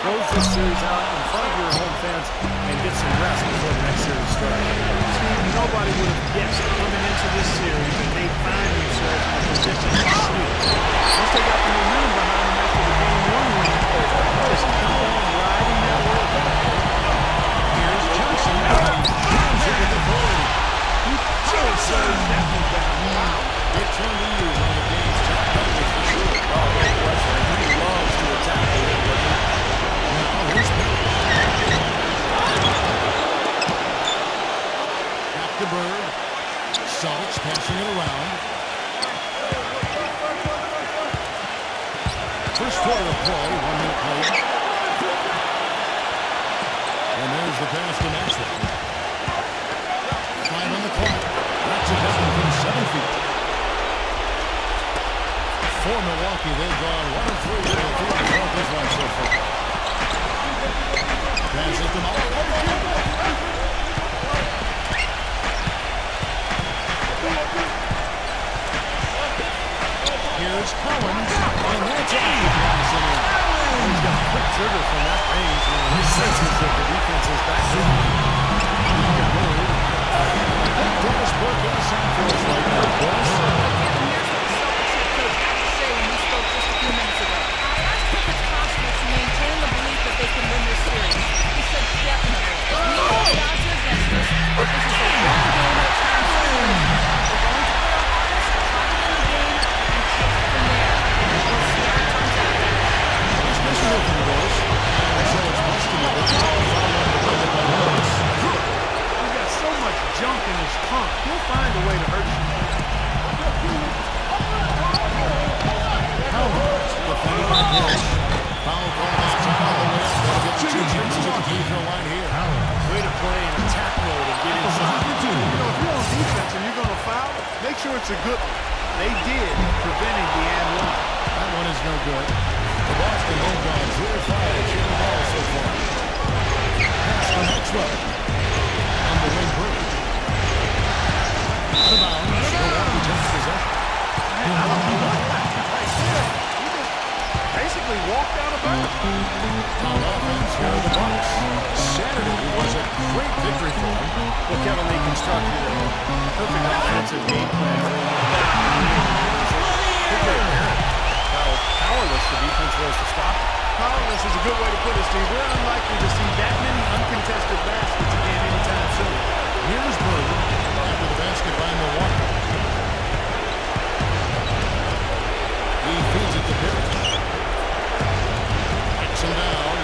close this series out in front of your home fans and get some rest before the next series starts. Steve, nobody would have guessed coming into this series that they'd find themselves in a position to sweep. Once they got the momentum behind them after the game one win, they just kept on riding that road. Here's Johnson. Jones with authority. He just serves that one down. Wow. It turned into one of the game's top players for sure. Oh, no question. He loves to attack the rim. Now, here's Bill. Back to Bird. Celtics passing it around. First quarter of play, 1 minute play. And there's the pass to Maxwell. 5 on the clock. That's a dozen from 7 feet. For Milwaukee, they've gone 1 of 3 in the fourth this one so far. Passes to Malcolm. Here's Collins, and that's off the pass in there. He's got a quick trigger from that range, and he senses that the defense is back in. Dennis Burke inside for us right now, boys. Here's what the Celtics head coach had to say when we spoke just a few minutes ago. I asked him if it's possible to maintain the belief that they can win this series. He said definitely. We know the odds are against us, but this is a one-game at a time situation. We're going to play our hardest, try to win the game, and take it from there. We'll see how it turns out. Nice mission from the boys. And so it's Boston with the top following the play by Lewis. He's got so much junk in his trunk. He'll find a way to hurt you. Collins, defended by Bush. Foul call outside all the way up. They'll get 2 chances at the free throw line here. Way to play in attack mode and get inside. You know, if you're on defense and you're going to foul, make sure it's a good one. They did, preventing the and one. That one is no good. The Boston have gone 3 of 5 shooting the ball so far. Pass to Maxwell. On the wing bridge. Out of bounds. Milwaukee takes possession. Basically walked out of bounds. On offense, here are the Bucks. Saturday was a great victory for them. Well, Kevin, they constructed a perfect offensive game plan. How powerless the defense was to stop it. Powerless is a good way to put it, Steve. We're unlikely to see that many uncontested baskets again anytime soon. Here's Bird after the basket by Milwaukee. He feeds it to Perry. Kicks him down.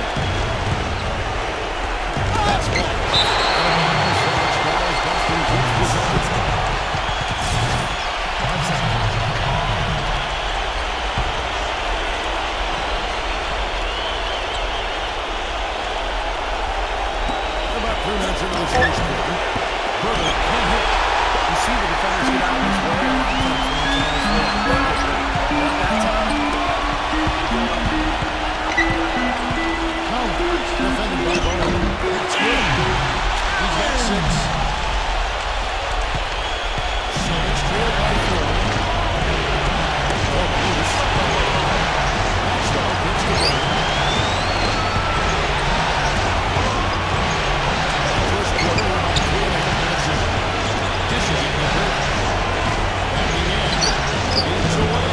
That's blocked. Celtics balls. Boston keeps possession. 5 seconds. About 3 minutes into this first quarter. Bird can't hit. You see the defenders get out of his way. Collins, defended by Bowman. That's good. He's got 6. Celtics trail by 4. Oh, Bruce. Maxwell gets the ball. First quarter, we're about 3.5 minutes in. Dishes it to Bird. Backing in. Gives away.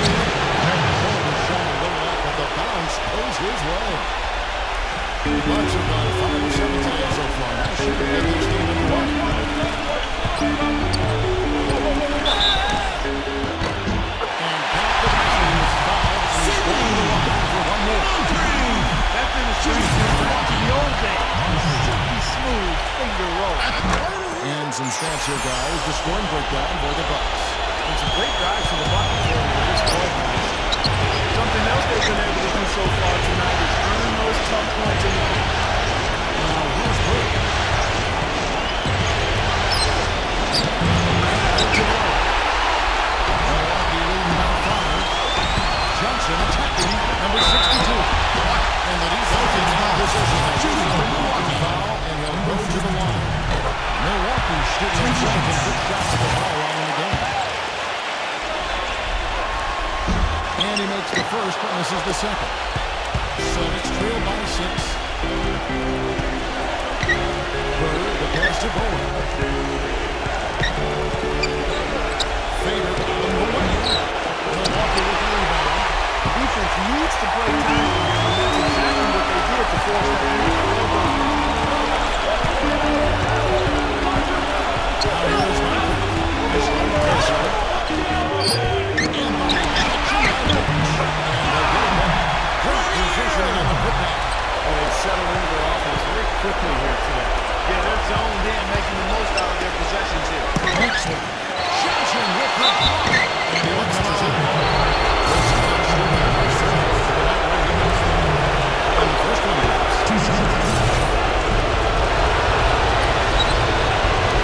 Bowman showing a little up, but the bounce goes his way. Bucks have gone 5 of 7 today so far. Now shooting at this game in the one. And back to Maxwell is fouled. And he's going to the line for 1 more. That finish brings me back to the old days. Silky smooth finger roll. And some stats here, guys. The scoring breakdown for the Bucks. It's a great drive for the Bucks at this point. Something else they've been able to do so far tonight is earn those tough points in the game. Now here's Bird. Milwaukee leading by 5. Johnson attacking number 62. And the defense is in position. Shooting for Milwaukee. Foul, and he'll go to the line. Milwaukee shooting 2 seconds. Good shots at the foul line in the game. And he makes the first, and this is the second. Celtics trail by 6. Here's to Bowen. Fader on the way. Milwaukee with the rebound. Defense needs to play time, and that's exactly what they did to force that lead. Well done. Now here's Michael. He's on the pressure. And the action on the bench. And they'll get it back. Great positioning on the putback. Well, they settled into their offense very quickly here today. Yeah, they're zoned in, making the most out of their possessions here. Excellent. Johnson with the block. And he looks to the first one is 2 seconds.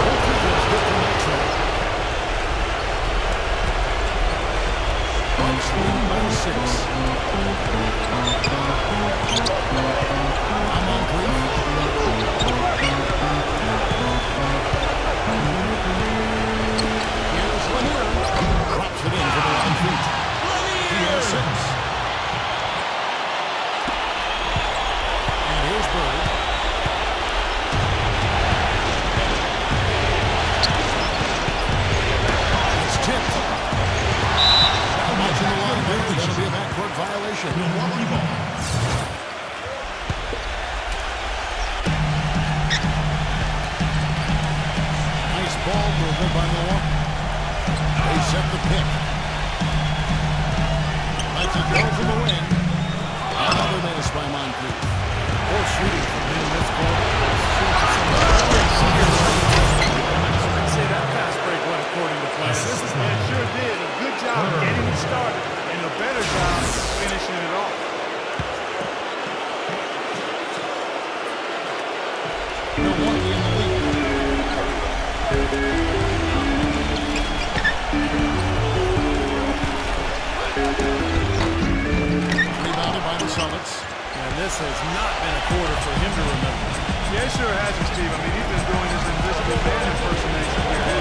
Both of those get the next one. Bucks lead by 6. I'm on 3. Here's Lanier. Drops it in for the 9 feet. He has 6. And here's Bird. It's tipped. How much in the line there? That'll be a backcourt violation. Milwaukee ball. Nice ball movement by Milwaukee. They set the pick. Let's it go for the win. Another miss by Moncrief. Poor shooting from him this quarter. I'd say that pass break went according to plan. It sure did. A good job getting it started, and a better job finishing it off. Milwaukee in the lead. Rebounded by the Celtics. And this has not been a quarter for him to remember. Yeah, it sure hasn't, Steve. I mean, he's been doing his invisible man impersonation here.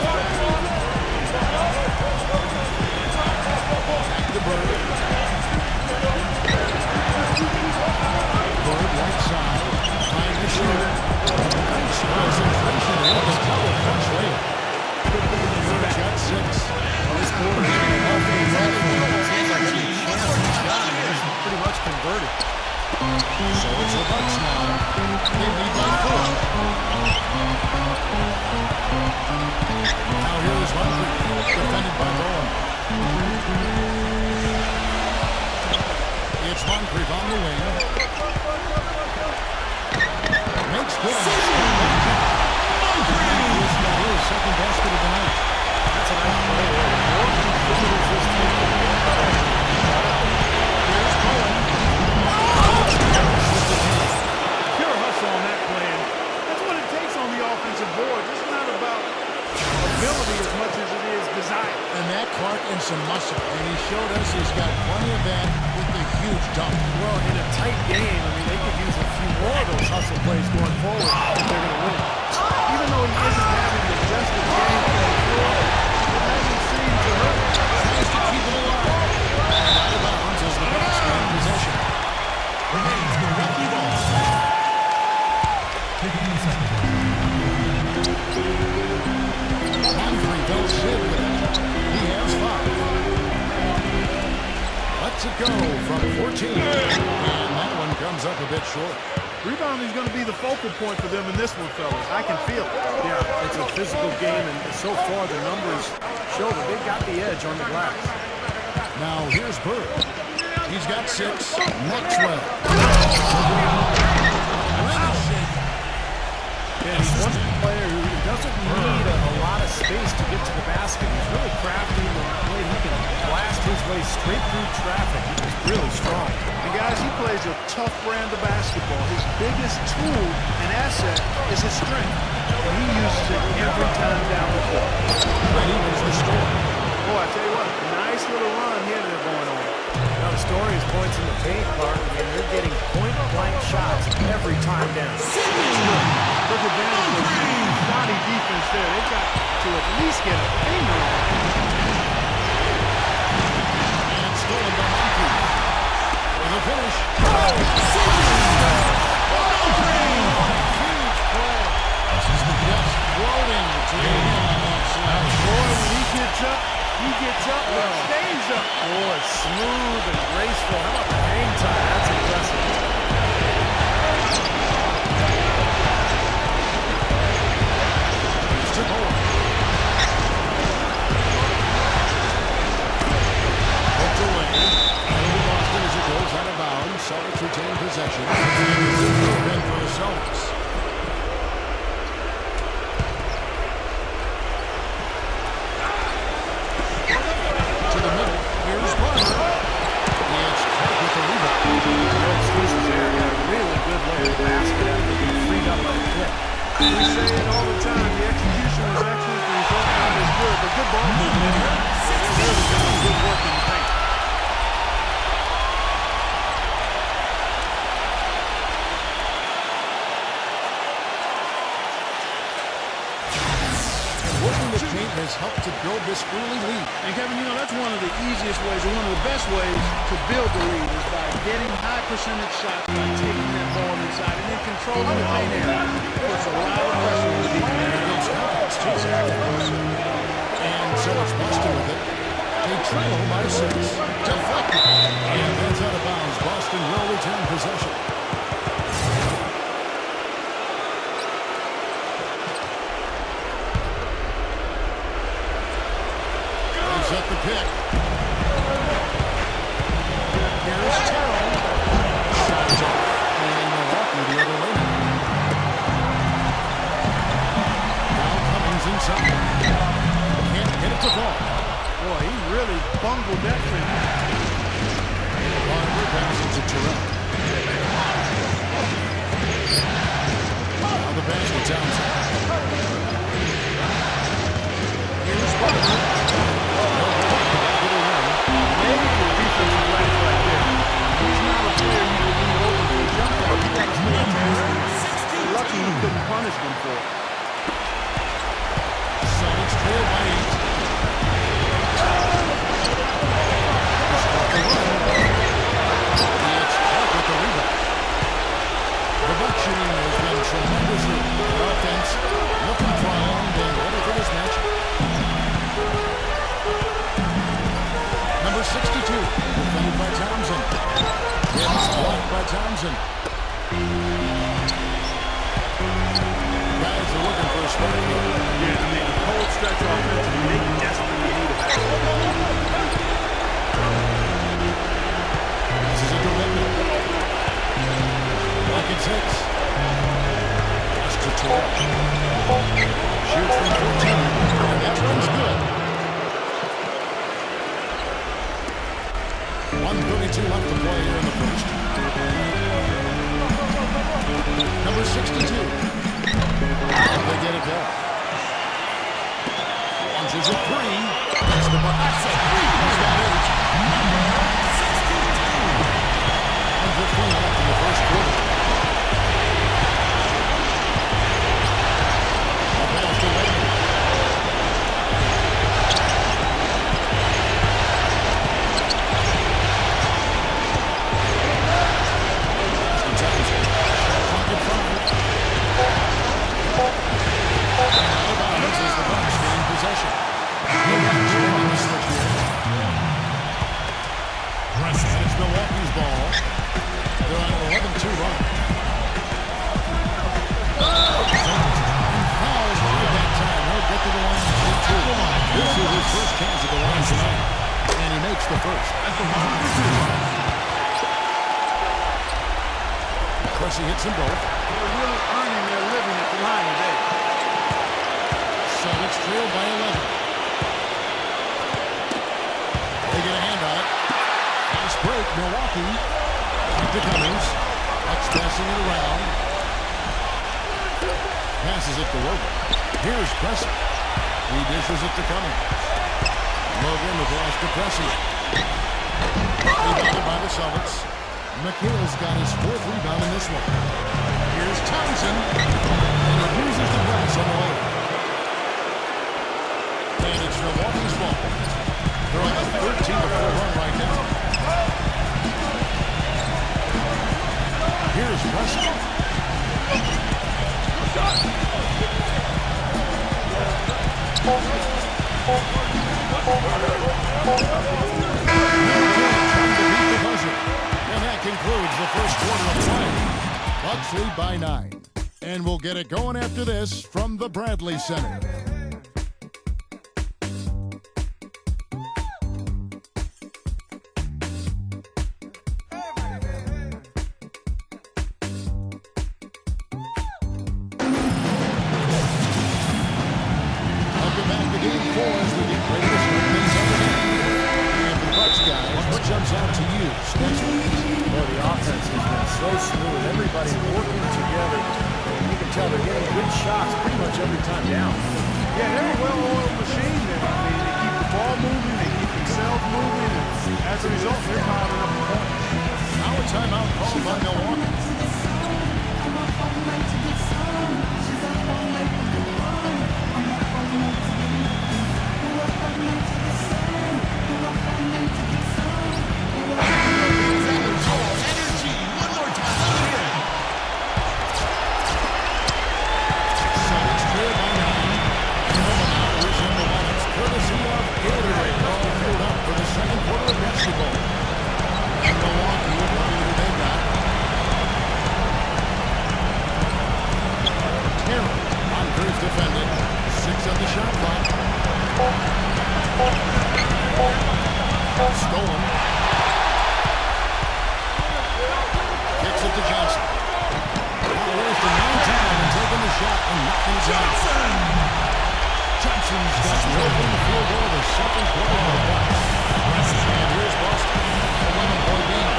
Back to Bird. Bird right side. Trying to shoot. Nice concentration with the double punch rate. Bird's got 6. This quarter is going to help him run. It seems like every chance he's gotten is pretty much converted. So it's the Bucks now. They lead by 4. Now here's Moncrief, defended by Bowen. It's Moncrief on the wing. Makes good. Moncrief got his second basket of the night. That's a nice play there. More contributors this team. Here's Bowen. Pure hustle on that play. That's what it takes on the offensive board. It's not about ability as much as it is desire. And that Clark and some muscle. And he showed us he's got plenty of that with the huge dunk. Well, in a tight game, I mean, they could use a few more of those hustle plays going forward if they're going to win. Even though he isn't having the best of games on the floor, it hasn't seemed to hurt. Tries to keep it alive. And out of bounds as the Bucks gain possession. Remains Milwaukee ball. Moncrief don't sit with it. He has 5. Lets it go from 14. And that one comes up a bit short. Rebounding is going to be the focal point for them in this one, fellas. I can feel it. Yeah, it's a physical game, and so far the numbers show that they got the edge on the glass. Now here's Bird. He's got 6. Maxwell. Yeah, he's one player who doesn't need a lot of space to get to the basket. He's really crafty in the way he can blast his way straight through traffic. He's really strong. And guys, he plays a tough brand of basketball. His biggest tool and asset is his strength. And he uses it every time down the court. And he was the story. Boy, I tell you what, nice little run here they're going on. Now the story is points in the paint, Clark. I mean, they're getting point-blank shots every time down. Took advantage of the body defense there. They've got to at least get a finger on it. And stolen by Moncrief. With a finish. Huge play. Yes. He gets up and stays up. Boy, smooth and graceful. How about the hang time? That's impressive. To Bowen. Hooked away. Over Boston as it goes out of bounds. Celtics retain possession. In for the Celtics. To the middle. Here's Butler. It's Clark with the rebound. No excuses there. Got a really good look at the basket after being freed up by the clip. We say it all the time. The execution was excellent. The result not as good, but good ball movement anyway. Really doing good work in the paint. Working the paint has helped to build this early lead. And Kevin, you know, that's one of the easiest ways, or one of the best ways to build the lead is by getting high percentage shots, by taking that ball inside, and then controlling the paint area. Puts a lot of pressure on the defense. And so it's Boston with it. They trail by 6. Deflected. And that's out of bounds. Boston will return possession. At the pick. Here's Terrell. Shot is off. And Milwaukee the other way. Now Cummings inside. Can't get it to fall. Boy, he really bungled that finish. Barber passes to Terrell. Now the pass to Townsend. Here's Barber. Lucky he couldn't punish them for it. Celtics trail by 8. It's Clark with the rebound. The Bucks shooting has been tremendous. Their offense looking primed and ready for this match. Number 62, defended by Townsend. It's blocked by Townsend. Guys are looking for a spark here. Yeah, I mean, a cold stretch offensively, they desperately need a basket. This is a commitment. Like it's 6. Pass to Terrell. Shoots from 14. And that one's good. 1:32 left to play here in the first. Number 62. They get it back. Launches a 3. That's the bucket. That's a 3. He's got 8. 1:15 left in the first quarter. A pass to Wayne. It's Milwaukee's ball. They're on an 11-2 run. Fouls by that time. He'll get to the line and shoot 2. This is his first chance at the line tonight. And he makes the first. Cressy hits them both. They're really earning their living at the line today. Celtics trail by 11. They get a hand on it. Fast break, Milwaukee. Back to Cummings. Bucks passing it around. Passes it to Logan. Here's Cressy. He dishes it to Cummings. Logan with pass to Cressy. Rebounded by the Celtics. McHale's got his 4th rebound in this one. Here's Townsend. And he loses the glass on the way. And it's Milwaukee's ball. They're on a 13-4 run right now. Here's Cressy. Trying to beat the buzzer. And that concludes the first quarter of play. Bucks lead by 9. And we'll get it going after this from the Bradley Center. Welcome back to Game 4 as we get ready to start things up again. And for the Bucks guys, what jumps out to you, Spencer? Well, the offense has been so smooth. Everybody working together. And you can tell they're getting good shots pretty much every time down. Yeah, they're a well-oiled machine there. I mean, they keep the ball moving, they keep themselves moving, and as a result, they're piling up the points. Now a timeout called by Milwaukee. Defended. 6 on the shot clock. Stolen. Kicks it to Johnson. Away from 19 and taking the shot and knocking it down. Johnson's got the open field goal the second quarter of the Bucks. And here's Boston. 11-point game.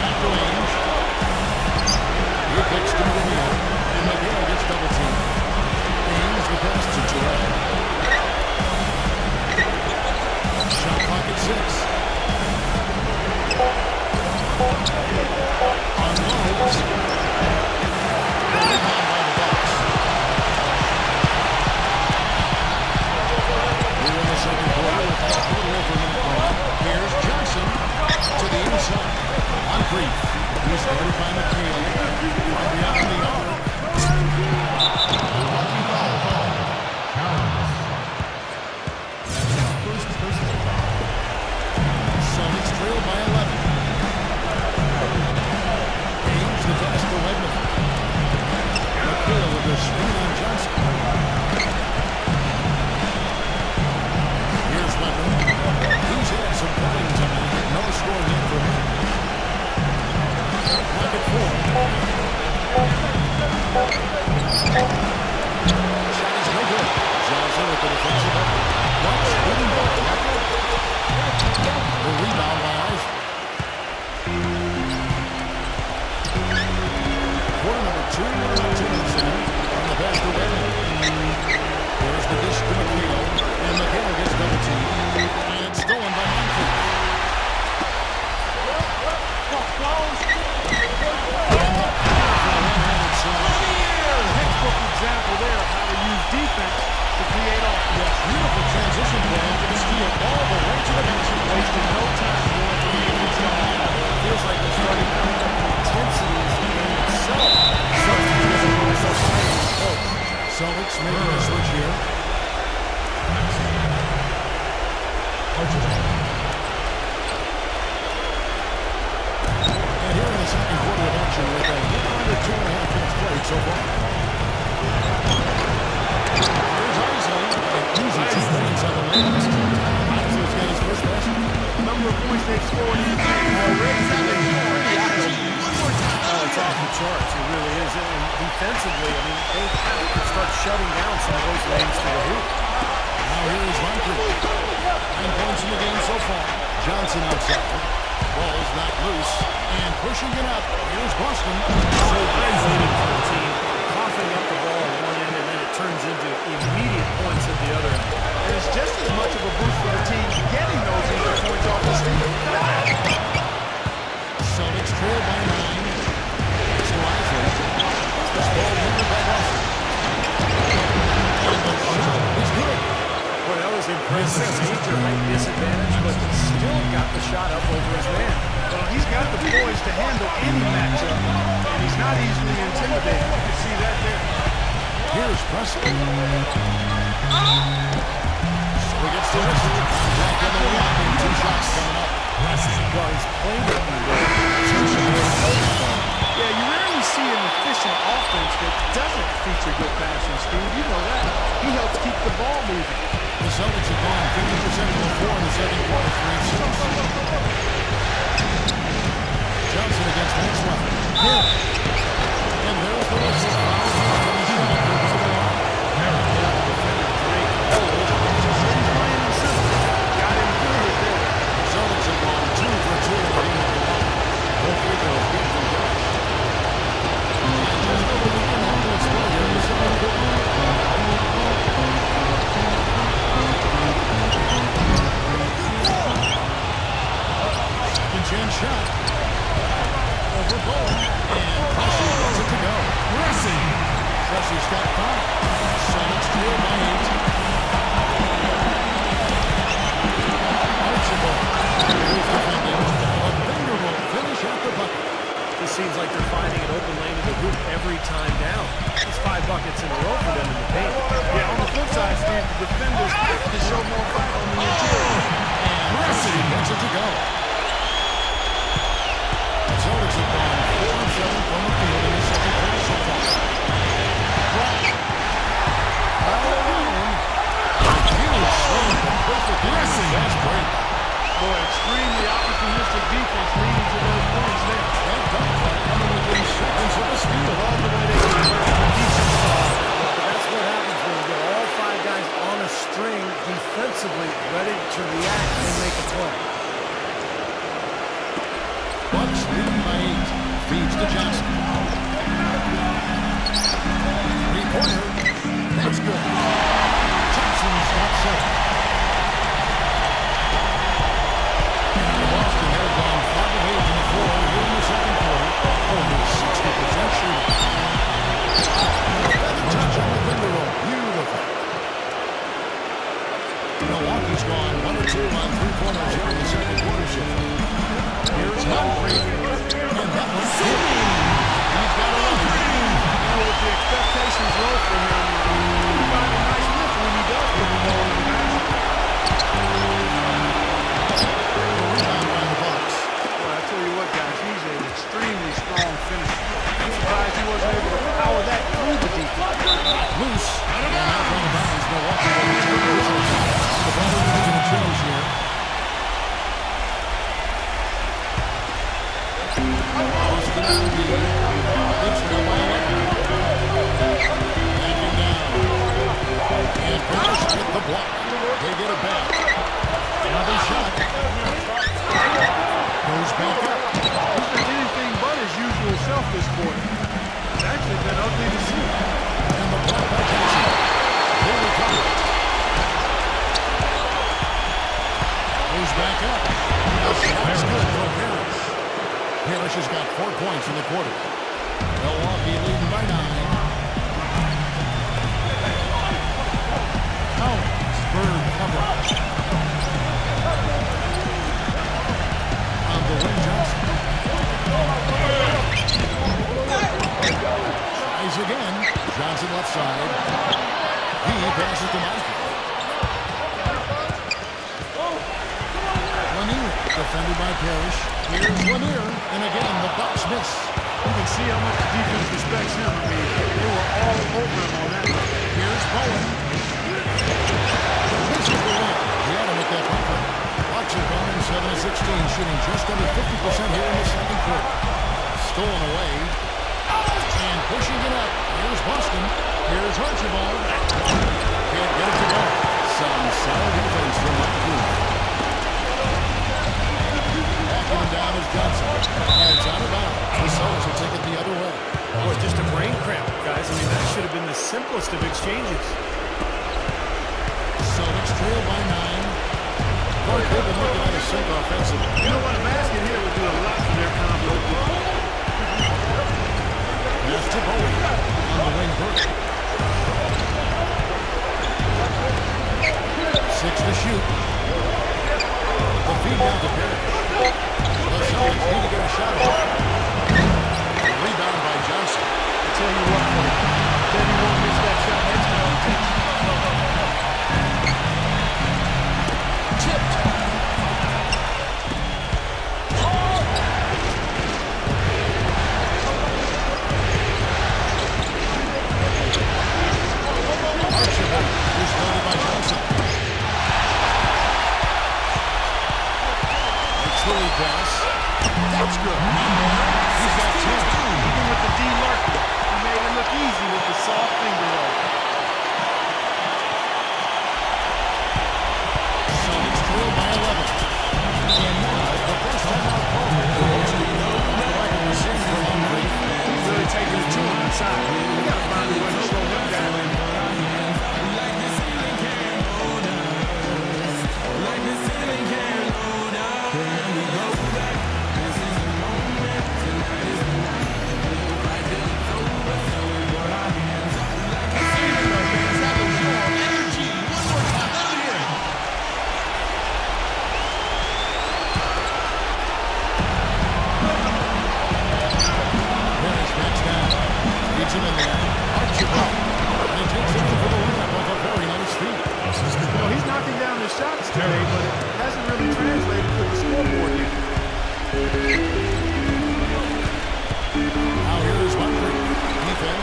Back to range. He kicks to McGill. And McGill gets double teamed. The pass to Terrell. Shot clock at 6. Unloads. The rebound by the Bucks. Here in the second quarter with a little over a minute gone. Here's Johnson to the inside. On Creek. He's guarded by McHale. Right beyond the arc. Celtics trail by 11. Ames the pass to Wegman. McHale with a screen on Johnson. Here's Wegman. He's had some running tonight. No score yet for him. Clock at 4. Shot is no good. Johnson with the defensive effort. Bucks winning ball. The rebound by Isaac. Quarter number 2. 2 minutes in. On the pass to Wegman. There's the dish to McHale. And McHale gets double teamed. And it's stolen by Moncrief. Textbook example there of how to use defense to create offense. Yes, beautiful transition play. To steal all the way to the basket. Wasted no time going for the defense. Feels like they're starting to pick up the intensity of the game itself. Celtics making a switch here. And here in the second quarter of action with a little under 2.5 minutes played so far. Here's Isley. An easy 2 points on the latest. Isley's got his first basket. The number of points they've scored in the game already. It's off the charts. It really is. And defensively, I mean, they have to start shutting down some of those lanes to the hoop. Now here's Moncrief. 9 points in the game so far. Johnson outside. Ball's not loose. And pushing it up. Here's Boston. So isolating for the team. Coughing up the ball on one end, and then it turns into immediate points at the other end. And it's just as much of a boost for the team getting those easy points off the steal. Celtics trail by 9. It's to Isley. This ball moved by Boston. And the shot is good. Boy, that was impressive. Major height disadvantage, but still got the shot up over his man. Well, he's got the poise to handle any matchup, and he's not easily intimidated. You can see that there. Here's Preston. Screen he gets the whistle. Contact in the wing, and 2 shots coming up. Well, he's played it Yeah, you rarely see an efficient offense that doesn't feature good passing speed. You know that. He helps keep the ball moving. The Celtics have gone 50% from the floor in the second quarter, 3-6. Johnson against Maxwell. Hill. And there's the whistle. Celtics have gone 2 for 2 in the game of the line. Both free throws good from Josh. And just over the end of the score here in the second quarter. Second chance shot. Over Bowen. And Pressey gets it to go. Pressey's got 5. Celtics trail by 8. Archibald. Here's defending. A finger will finish at the bucket. This seems like they're finding an open lane in the hoop every time down. It's 5 buckets in a row for them in the paint. Yeah, on the flip side, Steve, the defenders have to show more fight on the interior. And Pressey gets it to go. The Celtics have gone 4 of 7 from the field in the second quarter so far. Really strong, perfect fast break. Boy, extremely opportunistic defense leading to those points there. That dogfight coming within seconds of the steal. All the way they can But that's what happens when you get all 5 guys on a string defensively ready to react and make a play. Bucks leading by 8. Feeds to Johnson. 3-pointer. That's good. Johnson stops up. Boston had gone 5 of 8 from the floor here in the second quarter. Only 60% shooting. Feather touch on the finger roll. Beautiful. Milwaukee's gone 1 or 2 on 3-pointers here in the second quarter shift. Here's Humphrey. And that one's good. He's got a run. with the expectations low for him, you find a nice lift when he does put the ball in the basket. Rebound by the Bucks. Well, I tell you what, guys, he's an extremely strong finisher. I'm surprised he wasn't able to power that through the defense. Loose. And out from the bounds. Milwaukee will take the whistle. The ball is going to change here. Boston on the lead. It's the ball. Backing down. And Parrish hit the block. They get it back. Another shot. Goes back up. He's been anything but his usual self this quarter. It's actually been ugly to see. And the block by Johnson. He'll recover. Goes back up. The shot's good for Parrish. Parrish has got 4 points in the quarter. Milwaukee leading by 9. Oh, Bird cover. On the wing, Johnson. Tries again. Johnson left side. He passes to Michael. Lanier, defended by Parrish. Here's Lanier, and again, the Bucks miss. You can see how much the defense respects him. I mean, they were all over him on that one. Here's Bowen. This is the win. He had to make that bumper. Bucks are gone 7 of 16, shooting just under 50% here in the second quarter. Stolen away. And pushing it up. Here's Boston. Here's Archibald. Can't get it to go. Some solid defense from Mike Green. Backing down is Johnson. And it's out of bounds. The Celtics will take it the other way. Boy, just a brain cramp, guys. I mean, that should have been the simplest of exchanges. Celtics trail by 9. Clark, they've been looking at a sink offensively. You know what? A basket here would do a lot for their combo. Pass to Bowen on the wing. Burke. 6 to shoot. The feed down to Parrish. The Celtics need to get a shot off. Rebound by Johnson. I tell you what, then he won't miss that shot next time.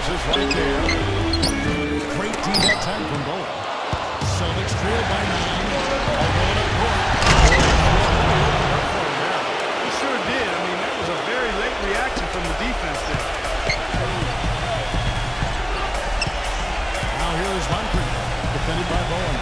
misses right there. Great D that time from Bowen. Celtics trail by 9. Going up court. He sure did. I mean, that was a very late reaction from the defense there. Now here is Moncrief, defended by Bowen.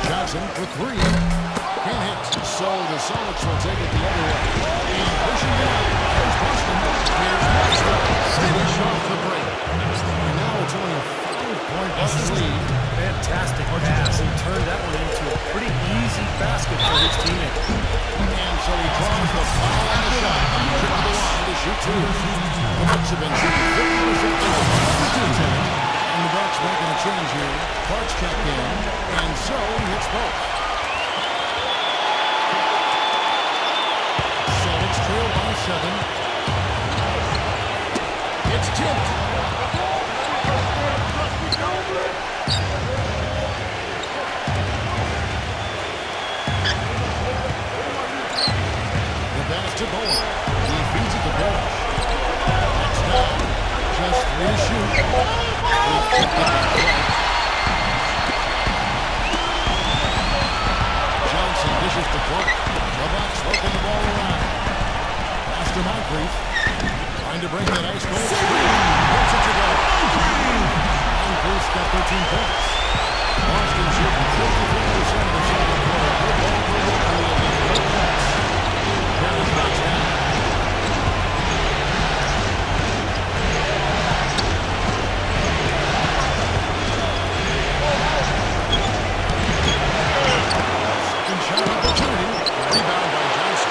Johnson for 3. Can't hit. So the Celtics will take it the other way. And pushing it out. There's Boston. Here's Maxwell. Finish off the break. And now it's only a 5-point Boston lead. Fantastic pass. He turned that one into a pretty easy basket for his teammate. And so he draws the foul on the shot. Trip to the line to shoot 2. The Bucks have been shooting 50% from the 2-10. And the Bucks making a change here. Clark's checked in. And so he hits both. Celtics trail by 7. It's tipped. To Bowen. He feeds it to Bowen. That's down. Just 3 to shoot. Johnson dishes to Clark. The Bucks working the ball around. Pass to Moncrief. Trying to break that ice cold screen. Gets it to go. Moncrief's got 13 points. Boston shooting 54% of the shot on the good ball for the Bucks. Shot opportunity. Rebound by Johnson.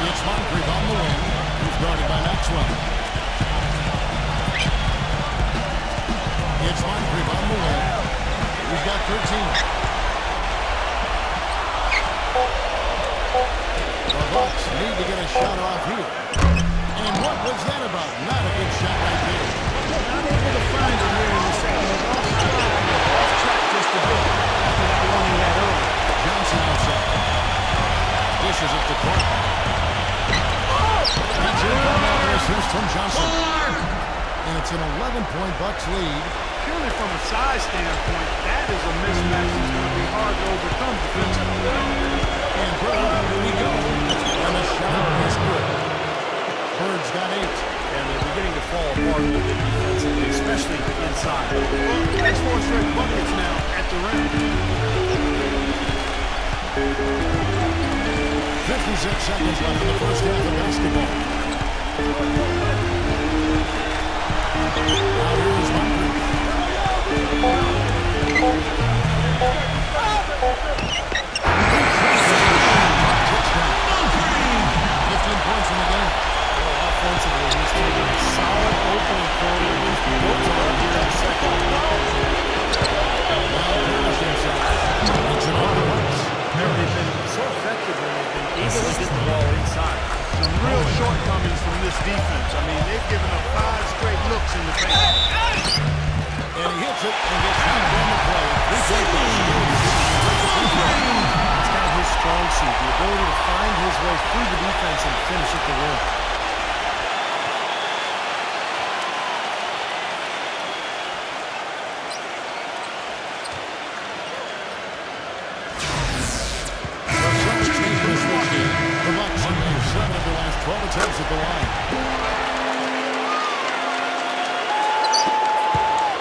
It's Moncrief on the wing. He's guarded by Maxwell. It's Moncrief on the wing. He's got 13. The Bucks need to get a shot off here. And what was that about? Not a good shot right there. Not able to find him here in the second. Off track just a bit after that one he had earlier. Johnson outside. Dishes it to Clark. That's it. Another assist from Johnson. And it's an 11-point Bucks lead. Purely from a size standpoint, that is a mismatch that's going to be hard to overcome defensively. And Bird, here we go. And the shot is good. Bird's got 8. And they're beginning to fall apart a little bit defensively, especially inside. Well, that's 4 straight buckets now at the rim. 56 seconds left in the first half of basketball. Now here's Moncrief. 15 points in the game. Offensively, he's taking a solid opening quarter. He's built on it here in the second. Now Parrish inside. It's an over once. They've been so effective when they've been able to get the ball inside. Some real shortcomings from this defense. I mean, they've given up 5 straight looks in the paint. And he hits it and gets knocked on the play. It's kind of his strong suit, the ability to find his way through the defense and finish at the rim. The Bucks have made 7 of the last 12 attempts at the line.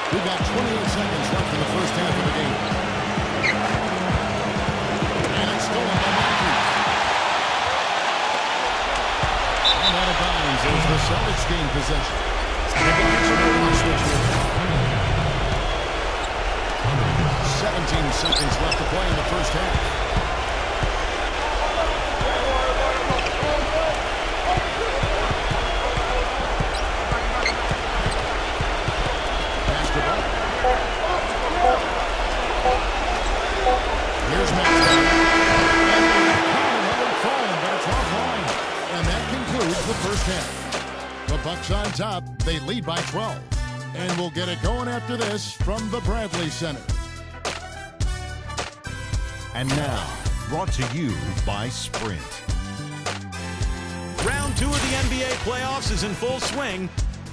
We've got 28 seconds left in the first half of the game. And it's stolen by Moncrief. And out of bounds as the Celtics gain possession. The Bucks are going to switch here. 17 seconds left to play in the first half. Here's Maxwell. But it's offline. And that concludes the first half. The Bucks on top. They lead by 12. And we'll get it going after this from the Bradley Center. And now, brought to you by Sprint. Round 2 of the NBA playoffs is in full swing.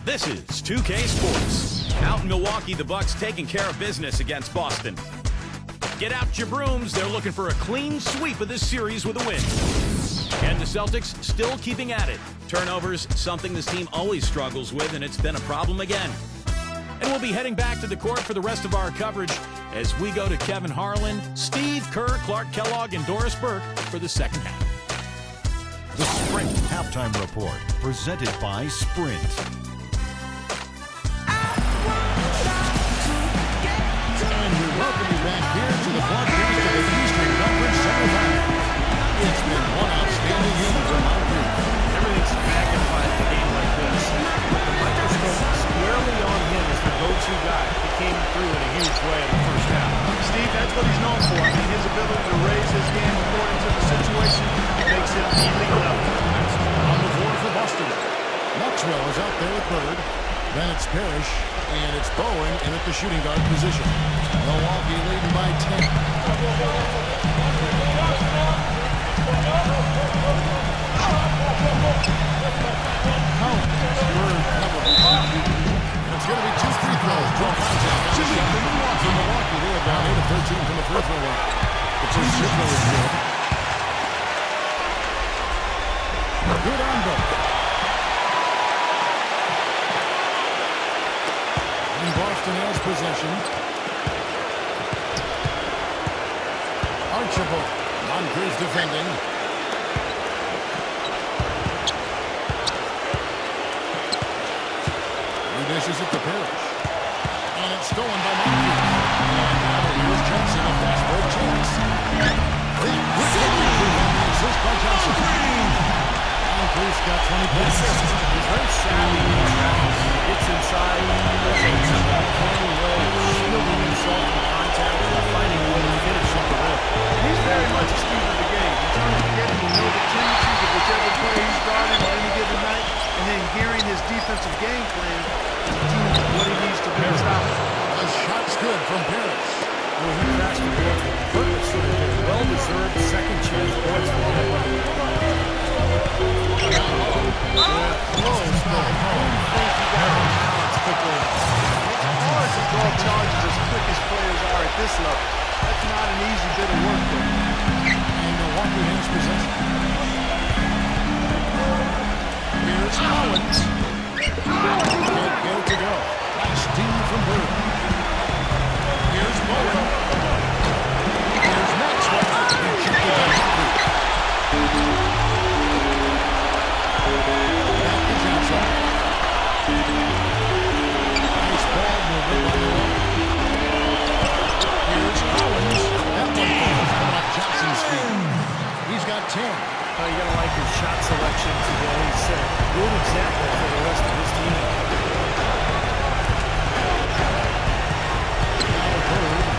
This is 2K Sports. Out in Milwaukee, the Bucks taking care of business against Boston. Get out your brooms. They're looking for a clean sweep of this series with a win. And the Celtics still keeping at it. Turnovers, something this team always struggles with, and it's been a problem again. And we'll be heading back to the court for the rest of our coverage as we go to Kevin Harlan, Steve Kerr, Clark Kellogg, and Doris Burke for the second half. The Sprint Halftime Report, presented by Sprint. And we welcome you back here to the broadcast of the Eastern Conference Semifinals. It's been one outstanding game for Moncrief. Everything's magnified in a game like this. With the microscope squarely on him as the go-to guy. He came through in a huge way in the first half. Steve, that's what he's known for. I mean, his ability to raise his game according to the situation makes him elite level. On the floor for Boston. Maxwell is out there with Bird. Then it's Parrish, and it's Bowen in at the shooting guard position. Milwaukee leading by 10. It's going to be 2 free throws. Draw contact. Shooting for Milwaukee. They are down 8 of 13 from the free throw line. The first free throw is good. Good on both. And Boston has possession. Archibald. Moncrief defending. Dishes it to Parrish. And it's stolen by Moncrief. And now here's Johnson, a fast break chance. Then assist by Johnson. Moncrief's got 20 points. He's very savvy in his rounds. He gets inside. Takes him back plenty way. Shielding himself from contact and finding a way to finish on the rim. He's very much a student of the game. In terms of getting to know the tendencies of whichever player he's guarding on any given night, and then hearing his defensive game plan to do what he needs to do to stop it. The shot's good from Parrish. Well, he crashed the boards with purpose, so that a well-deserved second chance points for him. Close, but I don't think he got the balance quickly. It's hard to draw charges as quick as players are at this level. That's not an easy bit of work, though. And Milwaukee has possession. Here's Collins. Can't get it to go. Nice steam from Bird. Here's Bowen. Here's Maxwell. And checked it by Moncrief. Back to Johnson. Nice ball movement by Milwaukee. Here's Collins. That one falls out off Johnson's feet. He's got 10. You gotta like his shot selection today. He set a good example for the rest of his team. Now Bird,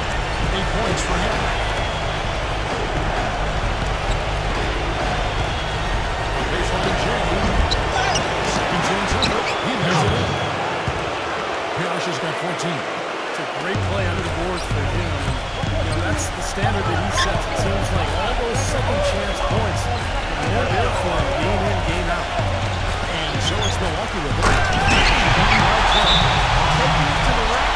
8 points for him. Baseline change. Second chance effort. He lays it in. Parrish has got 14. It's a great play under the boards for him. That's the standard that he sets. It seems like all those second chance points, they're there for him, game in, game out. And so it's Milwaukee with it. Taking it to the rack.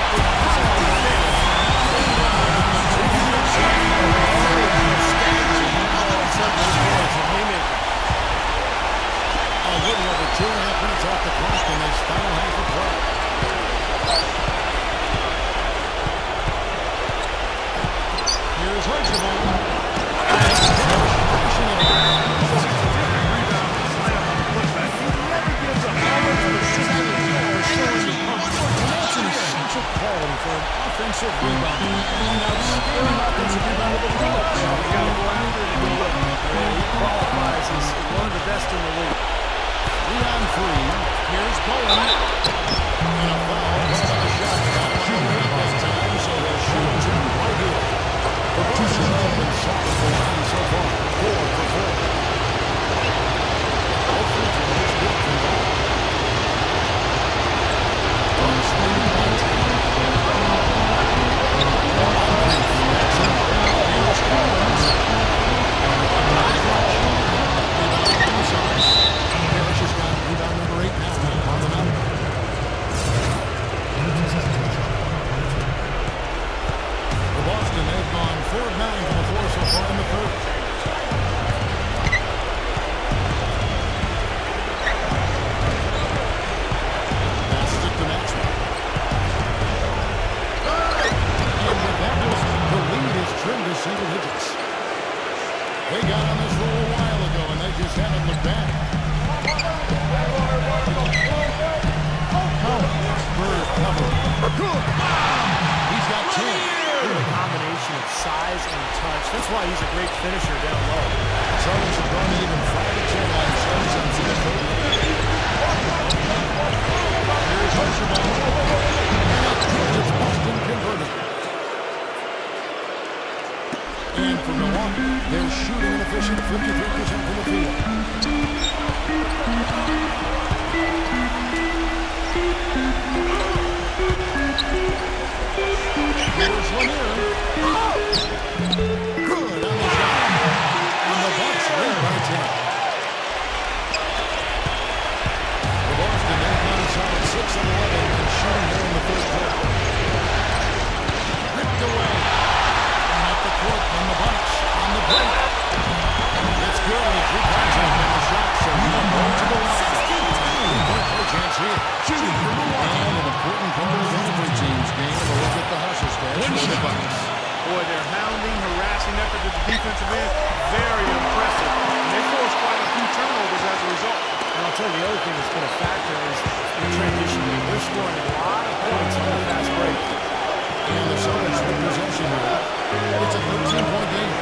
A little over 2.5 minutes off the clock in this final half of play. Here's Archibald. Quality for an offensive rebound. An outstanding offensive rebound of the league. You gotta go after it and do it. He qualifies as one of the best in the league. 3 on 3. Here's Bowen. And a foul. It's not a shot. Got it this time, so they'll shoot 2 right here. For BostonCeltics. 48% from the field. Here's Lanier. Good on the shot. And the Bucks lead by 10. The Boston they've got a solid 6 of 11 and shooting there in the third quarter. Ripped away. And at the court from the Bucks on the break. It's good and he 3 times on the shot, so he can go to the line. Chance here. Shooting from Milwaukee. And an important part of every team's game. A look at the hustle stats for the Bucks. Boy, their hounding, harassing effort at the defensive end, very impressive. And they forced quite a few turnovers as a result. And I'll tell you the other thing that's been a factor is in transition game. They're scoring a lot of points on the fast break. And the Celtics with possession here. It's a 13-point game.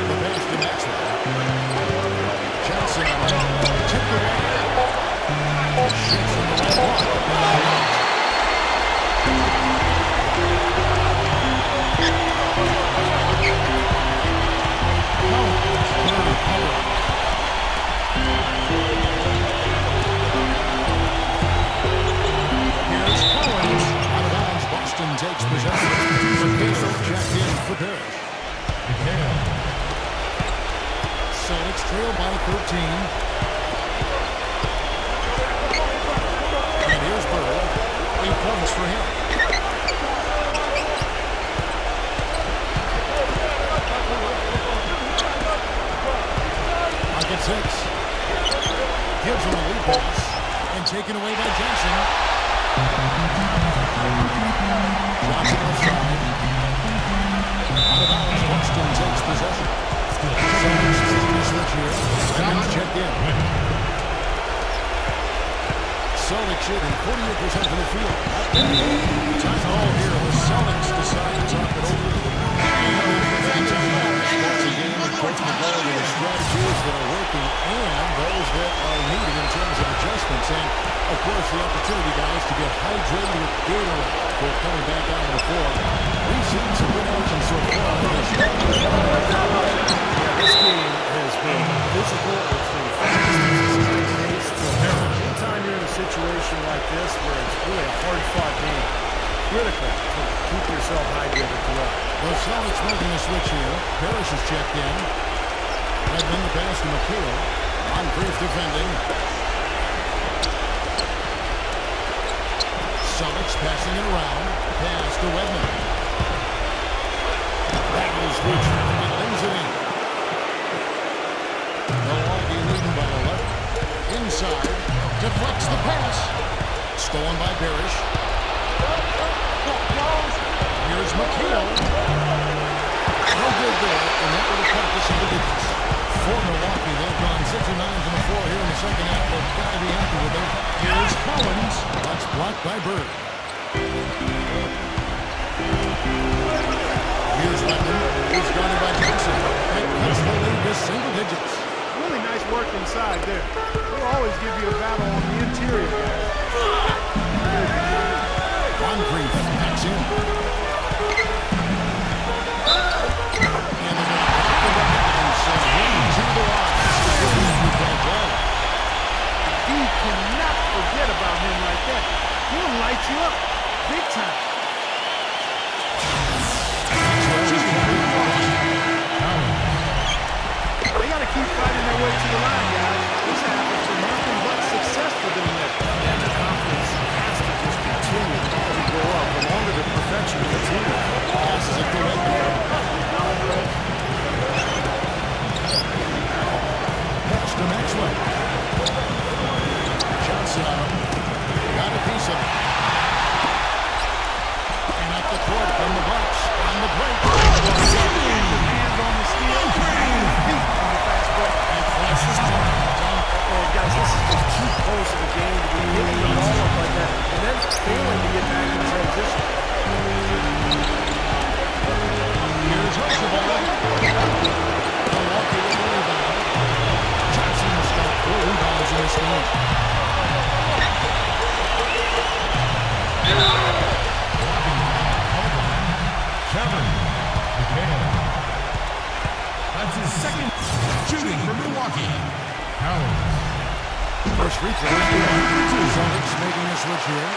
The pass to Maxwell. Johnson tipped away. Shoots from the right block. Here's Collins. Out of bounds. Boston takes possession. McHale checked in for Parrish. Celtics trail by 13. And here's Bird. 8 points for him. At 6. Gives him a lead pass. And taken away by Johnson. Johnson offside. Out of bounds. Boston takes possession. Celtics taking a switch here. Simmons checked in. Celtics shooting 48% from the field. Time all here. The Celtics decide to talk it over. Once again, Coach McGuire with the strategies that are working and those that are needed in terms of adjustments. And, of course, the opportunity, guys, to get hydrated with Gatorade for coming back out on the floor. We've seen some good action so far. This game has been physical. It's been fast-paced. Anytime you're in a situation like this where it's really a hard-fought game, critical to keep yourself hydrated throughout. The Celtics making a switch here. Parrish is checked in. Redmond the pass to McHale. Moncrief defending. Celtics passing it around. Pass to Redmond. Battles through traffic and lays it in. Milwaukee leading by 11. Inside. Deflects the pass. Stolen by Parrish. Here's McHale. No good there, and that would have cut it to single digits. For Milwaukee, they've gone 6 of 9 from the floor here in the second half. They've got to be happy with it. Here's Collins. That's blocked by Bird. Here's Redmond. He's guarded by Johnson. It cuts the lead to single digits. Really nice work inside there. They'll always give you a battle on the interior, guys. Moncrief backs in. You cannot forget about him like that. He'll light you up big time. They got to keep fighting their way to the line, guys. This happens to nothing but success for them there. And the confidence has to just continue as we go up. The longer the perfection continues. Passes it to Redmond. Catch to Maxwell. Johnson got a piece of it. And at the court from the Bucks on the break. Hands on the steal. Feet on the fast break. And flashes down. Oh, guys, this is just too close of a game to be hitting the ball up like that and then failing to get back in transition. Here's Hutchinson. Milwaukee with the rebound. Johnson has got 4 rebounds in this game. Kevin. second. Shooting for Milwaukee. Howard. First free throw is good. Celtics making a switch here.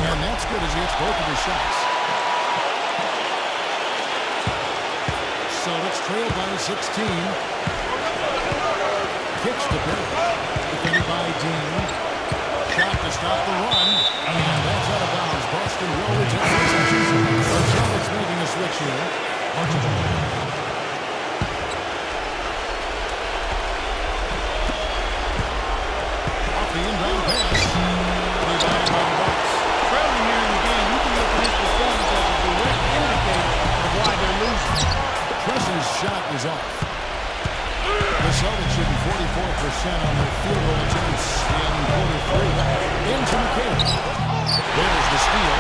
And that's good as he hits both of his shots. Celtics trail by 16. Kicks to Perry. Defended by Dean. Shot to stop the run. And that's out of bounds. Boston will return possession. The Celtics making a switch here. Off the inbound pass. Rebound by the Bucks. Trailing here in the game, you can look at his performance as a direct indicator of why they're losing. Press's shot is off. The Celtics shooting 44% on their field goal attempts in quarter three. Into McKay. There's the steal.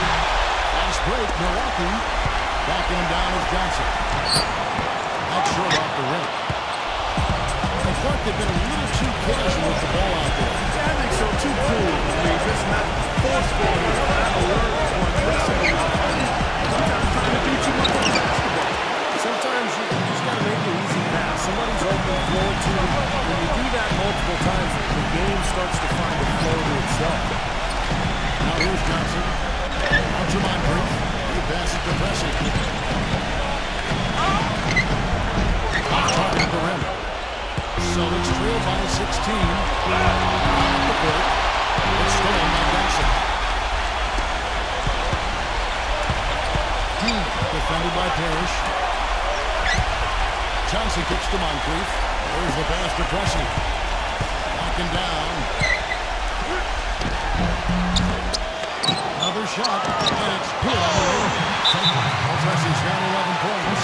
Fast break, Milwaukee. Backing him down is Johnson. Out short off the rim. I thought they've been a little too casual with the ball out there. Yeah, I think so. Too cool. I mean, just not forceful in his final words or aggressive. Sometimes trying to do too much on basketball. Sometimes you just got to make an easy pass. Somebody's open floor to you. When you do that multiple times, the game starts to find a flow to itself. Now here's Johnson. Out to Moncrief. He passes to Pressey. Off target at the rim. Celtics trail by 16. Off the break. It's stolen by Johnson. Dean defended by Parrish. Johnson kicks to Moncrief. There's the pass to Pressey. Knocking down. Another shot, and it's good on the way. Pressey's got 11 points.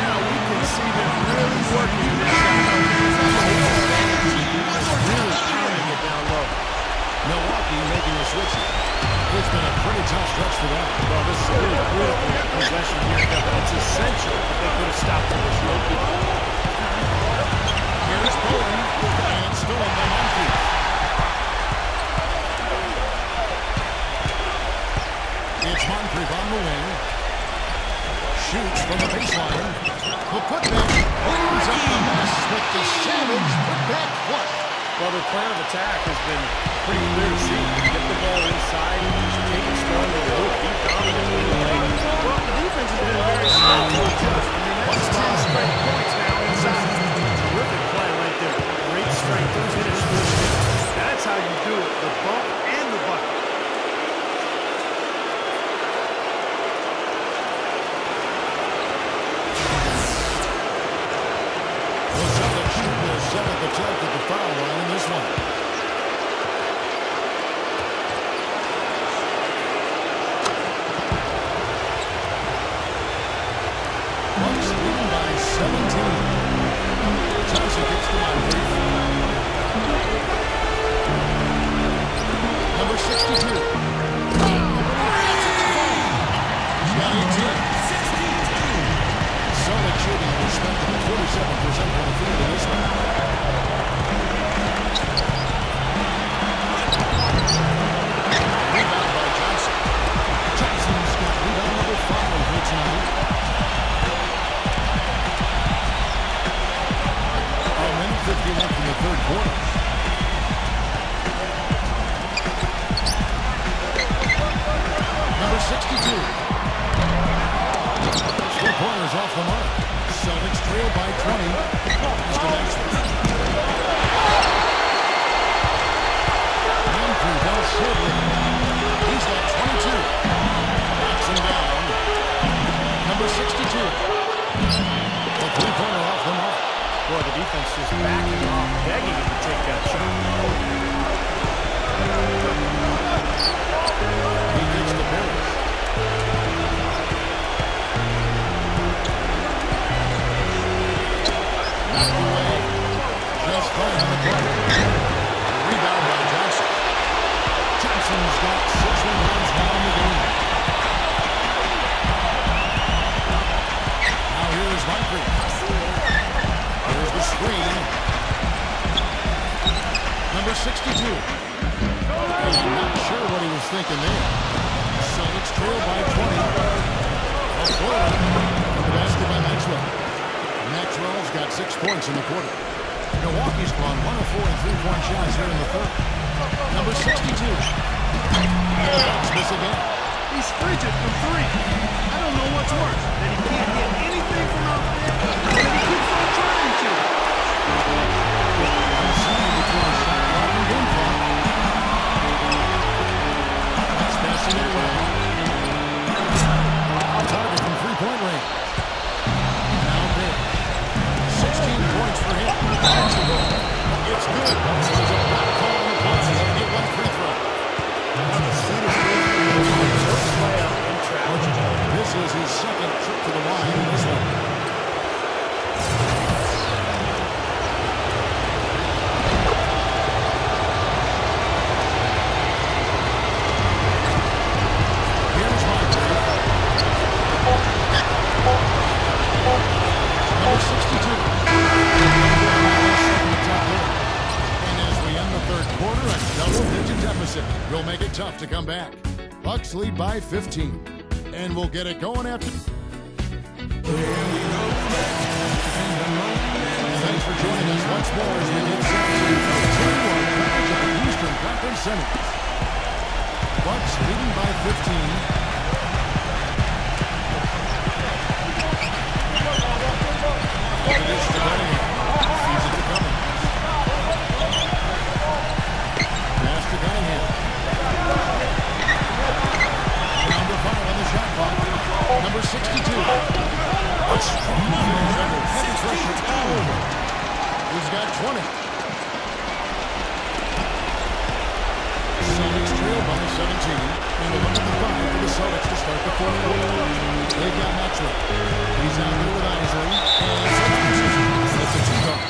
Now we can see them really working this out. Really pounding it down low. Milwaukee making a switch. It's been a pretty tough stretch for them. Well, this is a really critical possession here, Kevin. It's essential that they could have stopped on this low kick. Here's Bowen, and it's stolen by Moncrief. It's Moncrief on the wing. Shoots from the baseline. The putback cleans up the mess with the savage putback flush. Well, their plan of attack has been pretty clear to see. Get the ball inside, take it strong, and be dominant in the lane. Well, the defense has been very slow to adjust. I mean, that's 10 straight points now inside. Terrific play right there. Great strength to finish. That's how you do it. The bump and the bucket. The Celtics shoot their seventh attempt at the foul line in this one. Bucks leading by 17. Johnson gets to Moncrief. Number 62. He's got 18. Celtics shooting a respectable 47% from the field in this one. Rebound by Johnson. Johnson's got rebound number 5 here tonight. A minute 50 left in the third quarter. Number 62. Three-pointers off the mark. Celtics trail by 20. Mr. Maxwell. Moncrief fell short. He's got 22. Knocks him down. Number 62. The three-pointer off the mark. Boy, the defense just backing off, begging him to take that shot. He gets the Parrish. Knocked away. Just fine on the play. Rebound by Johnson. Johnson's got 6 rebounds now in the game. Now here's Moncrief. Here's the screen. Number 62. I'm not sure what he was thinking there. Celtics trail by 20. A floater from the basket by Maxwell. Maxwell's got 6 points in the quarter. Milwaukee's gone 1 of 4 in three-point shots here in the third. Number 62. And the Bucks miss again. He's frigid from three. I don't know what's worse, that he can't hit anything from out there, or that he keeps on trying to. Between the shot clock and game clock. That's passing it around. Target from three-point range. Now big. 16 points for him. It's good. This is a block call on the pass. He's going to get one free throw. This is his second trip to the line in this one. Here's Moncrief. Number 62. And as we end the third quarter, a double-digit deficit will make it tough to come back. Bucks lead by 15. And we'll get it going after. Thanks for joining us once more as we get set to continue our coverage of the Eastern Conference Semis. Bucks leading by 15. Over this to Cunningham. Sees it to Cummings. Pass to Cunningham. Number 5 on the shot clock. Number 62. A strong finish under heavy pressure. He's got 20. Celtics trail by 17. And a 1 of 5 for the Celtics to start the fourth quarter. They've got Maxwell. He's out here with Isley. And it's a two-guard.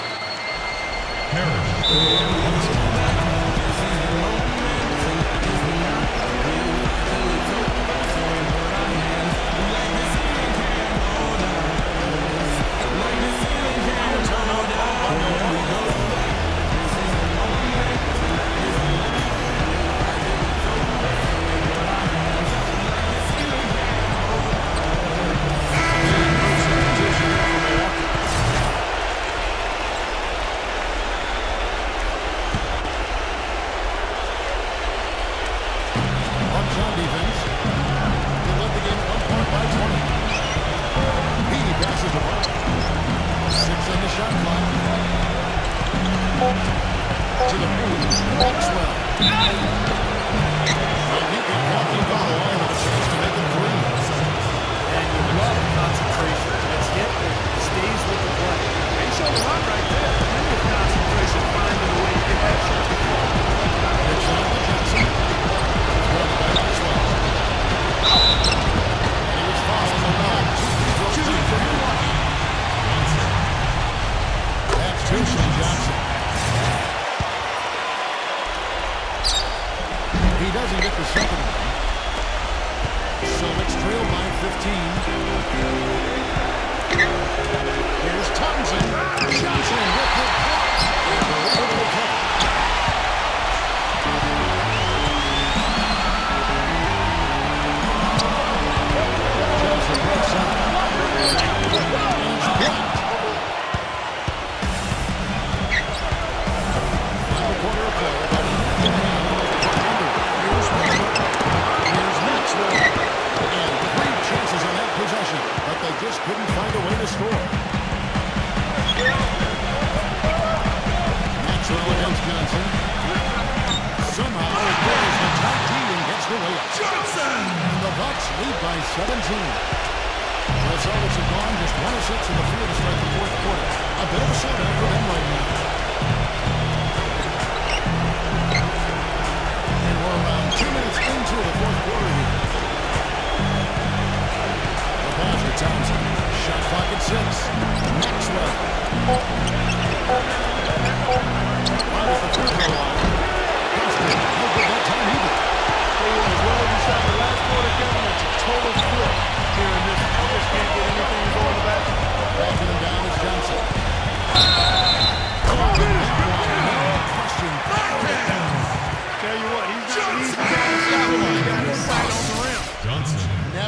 Tell you what, he's got his sight on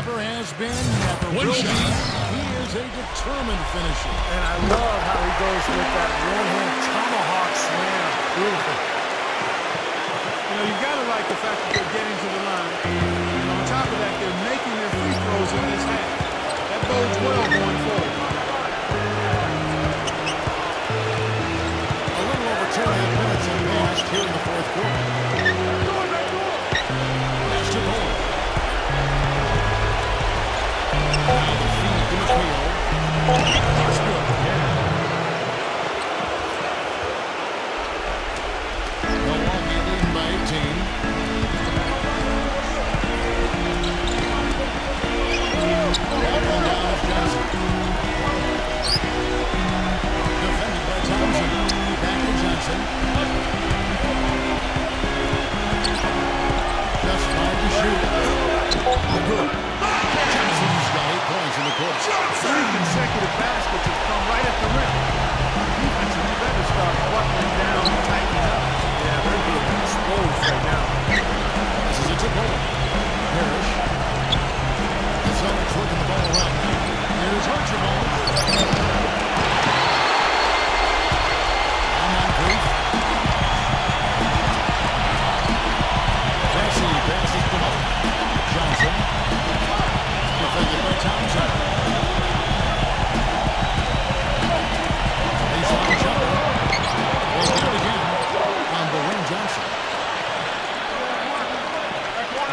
Never has been, never will be. He is a determined finisher. And I love how he goes with that one-hand tomahawk slam. Beautiful. You know, you've got to like the fact that they're getting to the line. And on top of that, they're making their free throws in this half. That bodes well going forward. A little over 2.5 minutes have passed here in the fourth quarter. Pass to Ball. Now the feed to McHale. That's good. Milwaukee leading by 18. Battling down is Johnson. Defended by Thompson. Back to Johnson. Just 5 to shoot. Good. Johnson's got 8 points in the quarter. 3 consecutive baskets have come right at the rim. Defensive defenders start buckling down and tightening up. Yeah, they're being exposed right now. This is a tip over. Parrish. The Celtics working the ball around. Here's Archibald. Moncrief. Bessie passes to Mike. Johnson. Defended by Thompson. Baseline jumper. Goes down again. On the wing, Johnson.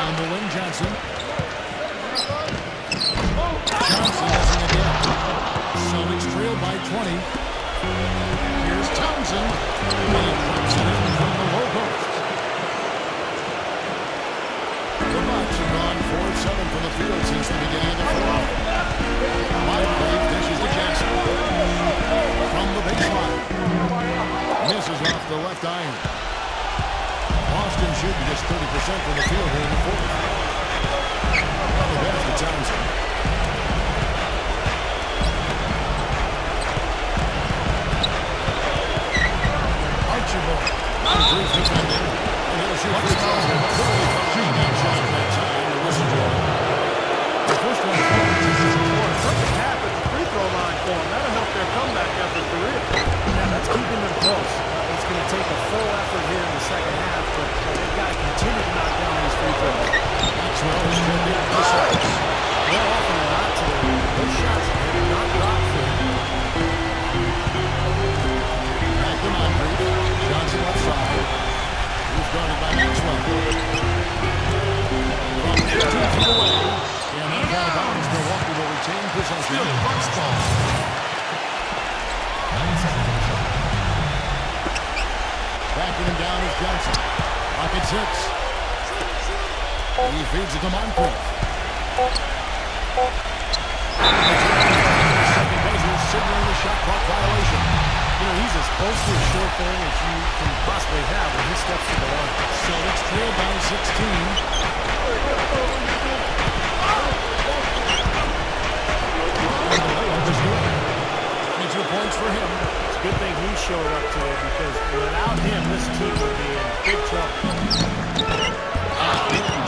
On the wing, Johnson. Johnson missing again. Celtics trail by 20. Here's Townsend. And he drops it in from the low post. The Bucks have gone 4-7 from the field since the beginning of the fourth. Moncrief dishes to Jackson. From the baseline. Misses off the left iron. Boston shooting just 30% from the field here in the fourth. The pass to Townsend. Archibald. Moncrief defending. And he'll shoot free throws. Shooting that shot that time. The whistle blow. The first one perfect half at the free throw line for them. That'll help their comeback effort for real. Yeah, that's keeping them close. It's going to take a full effort here in the second half, but they've got to continue to knock down these free throws. Maxwell is turned in for the Celtics. More often than not today, those shots have not dropped for them. Back to Moncrief. Johnson left side. He's guarded by Maxwell. From 15 feet away. And out of bounds, Milwaukee will retain possession. Bucks ball. 9 seconds on the shot. Backing him down is Johnson. Pocket 6. He feeds it to Moncrief. Second buzzer signaling the shot clock violation. You know, he's as close to a sure thing as you can possibly have when he steps to the line. Celtics trail by 16. 22 points for him. It's a good thing he showed up today because without him, this team would be in big trouble.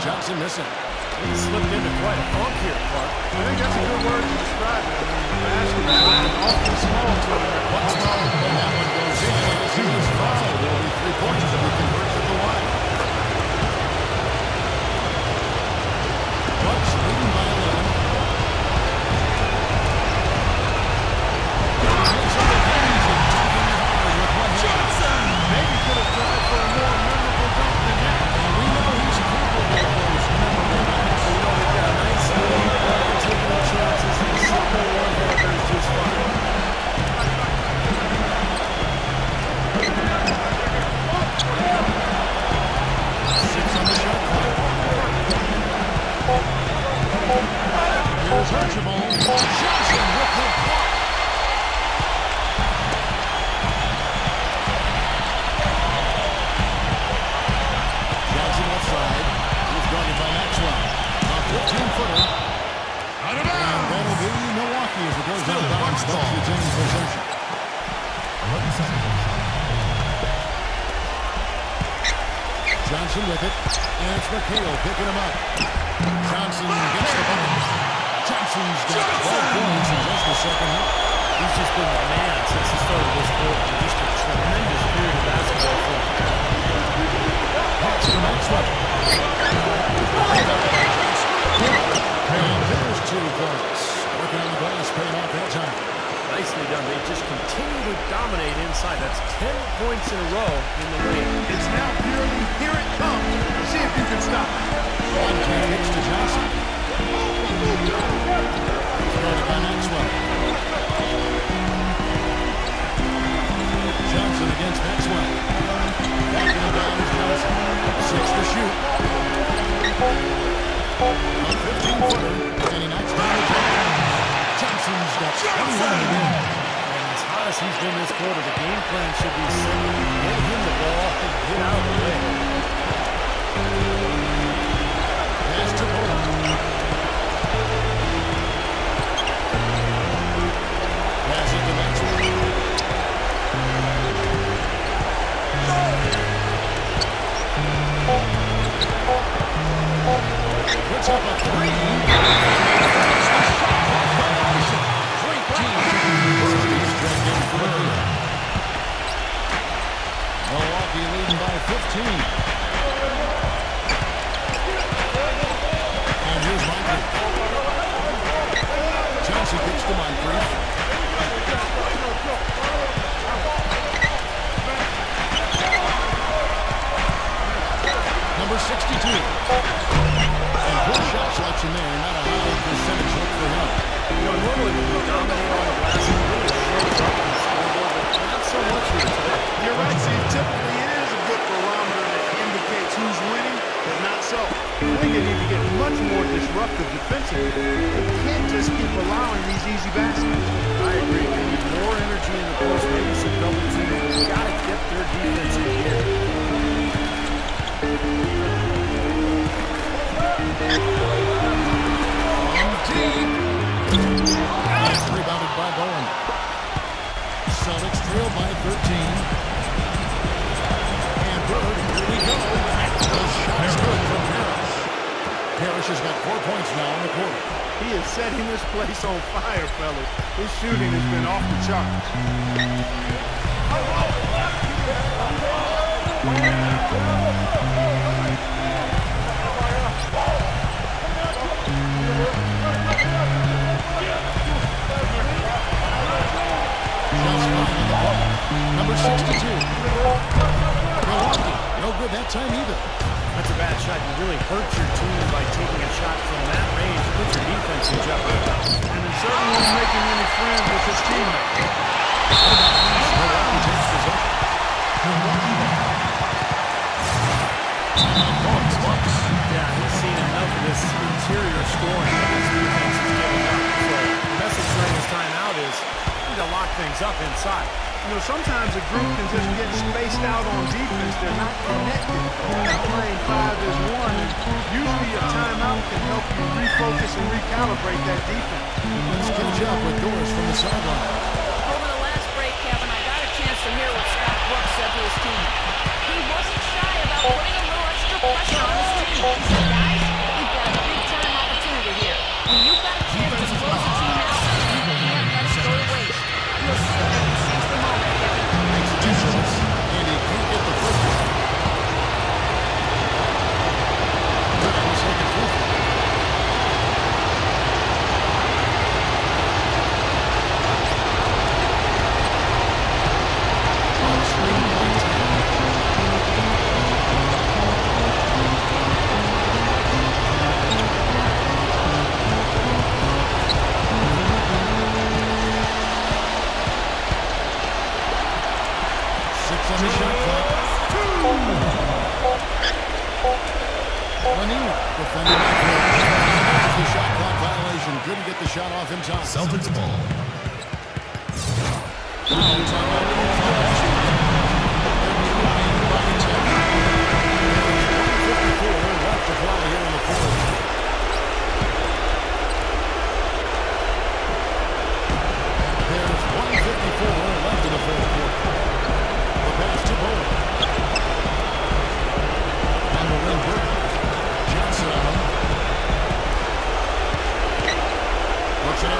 Johnson missing. He slipped into quite a funk here, Clark. I think that's a good word to describe it. I mean, the basketball is awfully small to him. And that one goes in. As soon as fouled, there will be 3 points if he converts at the line. Bucks leading by 11. Johnson! Maybe could have tried for a more memorable dunk than that. And we know he's capable of those memorable dunks. You know, they've got a nice lead, they're taking their chances, and simple one-hander is just fine. Here's Archibald. Johnson with the block. Johnson left side. He's guarded by Maxwell. A 15-footer. And that'll be Milwaukee as it goes down the bounce. Bucks retaining possession. 11 seconds. Johnson with it. And it's McHale picking him up. Johnson gets the bucket. points in just the second half. He's just been the man since the start of this quarter. Just a tremendous period of basketball for him. Pass to Maxwell. And there's 2 points. Working on the glass, paying off that time. Nicely done. They just continue to dominate inside. That's 10 points in a row in the league. It's now purely here it comes. See if you can stop it. 1-2 hits to Johnson. Started by Maxwell. Johnson against Maxwell. Backing him down is Johnson. 6 to shoot. A 15-footer, and he knocks down the Johnson. Johnson's got 21 to win. And as hot as he's been this quarter, the game plan should be simple. Get him the ball and get out of the way. Pass to Bowman. Pass it to Maxwell. Puts up a 3. Great team. He's dragged in for the lead. Milwaukee leading by 15. And here's Moncrief. Johnson kicks to Moncrief. Number 62. And 4 shots left in there. Not a high percentage look for him. Normally when you dominate on the glass, it really shows up in the scoreboard, but not so much here today. You're right, Steve. Typically, it is a good barometer that indicates who's winning, but not so. They need to get much more disruptive defensively. They can't just keep allowing these easy baskets. I agree. They need more energy in the post, maybe some double teaming. They've got to get their defense in here. That's rebounded by Bowen. Celtics trail by 13. And Bird, here we go. The shot's good from Parrish. Parrish has got 4 points now in the quarter. He is setting this place on fire, fellas. His shooting has been off the charts. Number 62. Milwaukee, no good that time either. That's a bad shot. You really hurt your team by taking a shot from that range. Put your defense in jeopardy. And he certainly wasn't making any friends with his teammates. Milwaukee takes possession. Bucks. Yeah, he's seen enough of this interior scoring that his defense is giving up. So the message during this timeout is we need to lock things up inside. You know, sometimes a group can just get spaced out on defense. They're not connected. They're not playing 5 as 1. And usually a timeout can help you refocus and recalibrate that defense. Let's catch up with Doris from the sideline. Over the last break, Kevin, I got a chance to hear what Scott Brooks said to his team. He wasn't shy about putting a little extra pressure on his team. He said, guys, we've got a big-time opportunity here. When you've got a chance to close the team out, you can't let it go to waste. You'll see every 60 moment, Kevin. Makes distance, and he can't get the first one. Good on the second free throw. Bucks leading by 6 on the shot clock. Lanier defending by Parrish. There's the shot clock violation. Couldn't get the shot off in time. Celtics ball. Foul timeout in the Celtics. By 10. 1:54 left to fly here in the fourth. There's 1:54 left in the fourth quarter. The pass to Bowen. On the wing, Burke. Johnson on him. Looks it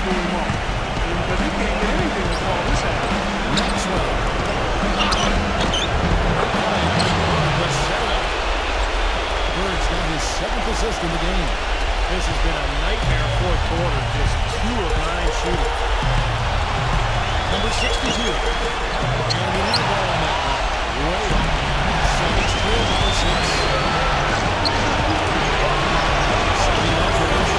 threw him off. Because he can't get anything to call this out. Maxwell. Bird's got his 7th assist in the game. This has been a nightmare fourth quarter. Just 2 of 9 shooting. Number 62. And we have ball on that one. Way up. Celtics trail by 6. Second average.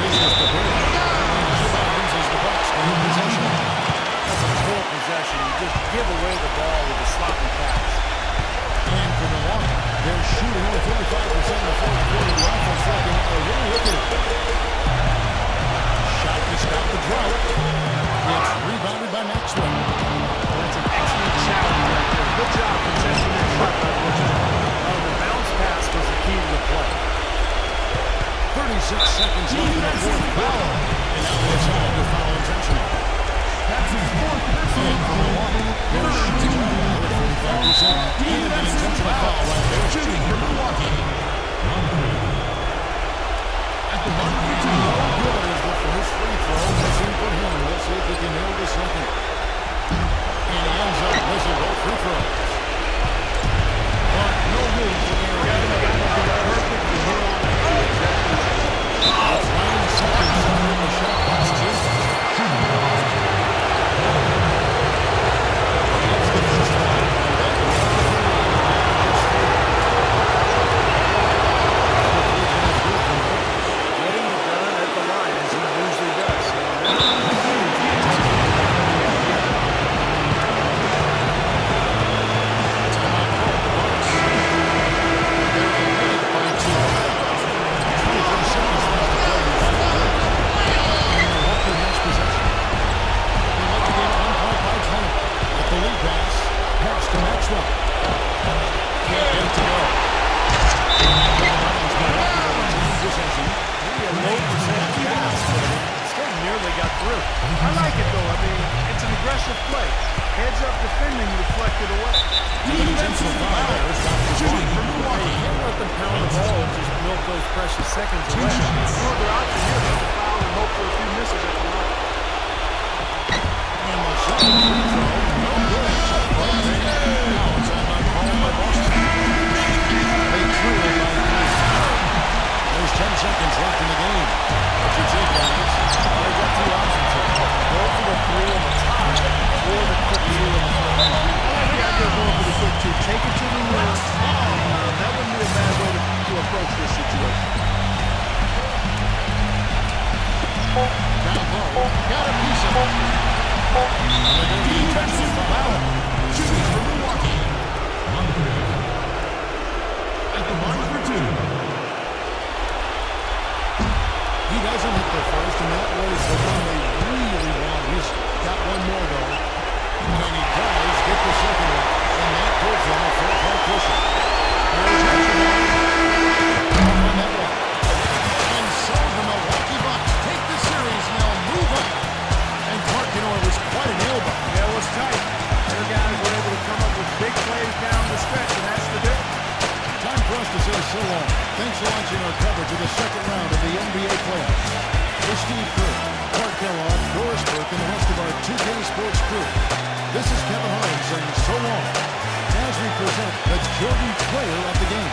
This is the break. Rebounds as the Bucks gain possession. That's a poor possession. You just give away the ball with a sloppy pass. And for Milwaukee, they're shooting only 35% in the fourth quarter. The offense looking a little wicked. Shot to stop the drought. It's rebounded by Maxwell. That's an excellent challenge right there. Good job contesting that shot by Richard. The bounce pass was the key to the play. 36 seconds left in the fourth quarter. And now it's on to foul intentional. That's his 4th personal And for Milwaukee, they're shooting only 45%. And an intentional foul right there. shooting for Milwaukee. At the mark for 2. Good is the first free throw. That's in for him. Let's see if he can nail the second. And he ends up missing both free throws. But no room for error. Perfect to hit on it. It's 9 seconds until the shot clock is in. It's the first one. Getting it done at the line as he usually does. I like it, though. I mean, it's an aggressive play. Heads up defending, deflected away. Defensive foul. Shooting for Milwaukee. Can't let them pound the ball and just milk those precious seconds away. No other option here but to foul and hope for a few misses at the line. And the second free throw, no good. Now it's on by call by Boston. They threw it by 3. There's 10 seconds left in the game. What's your take on this? They've got 2 options here. Go for the 3 on the top or the quick 2 on the top. I like the idea of going for the quick 2. Take it to the rim. That wouldn't be a bad way to approach this situation. Down low. Got a piece of it. Defensive foul. Shooting for Milwaukee. At the mark for 2. He doesn't hit the first, and that was the one they really want. He's got one more, though. And he does get the second one. And that gives him a full partition. There's Hutchinson. On that one. And so the Milwaukee Bucks take the series and they'll move on. And Parkinor was quite an elbow. Yeah, it was tight. Their guys were able to come up with big plays down the stretch, and that's the difference. Time for us to say so long. Thanks for watching our coverage of the second round of the NBA playoffs. For Steve Kerr, Clark Kellogg, Doris Burke, and the rest of our 2K Sports crew, this is Kevin Hart saying so long as we present the Jordan Player of the Game.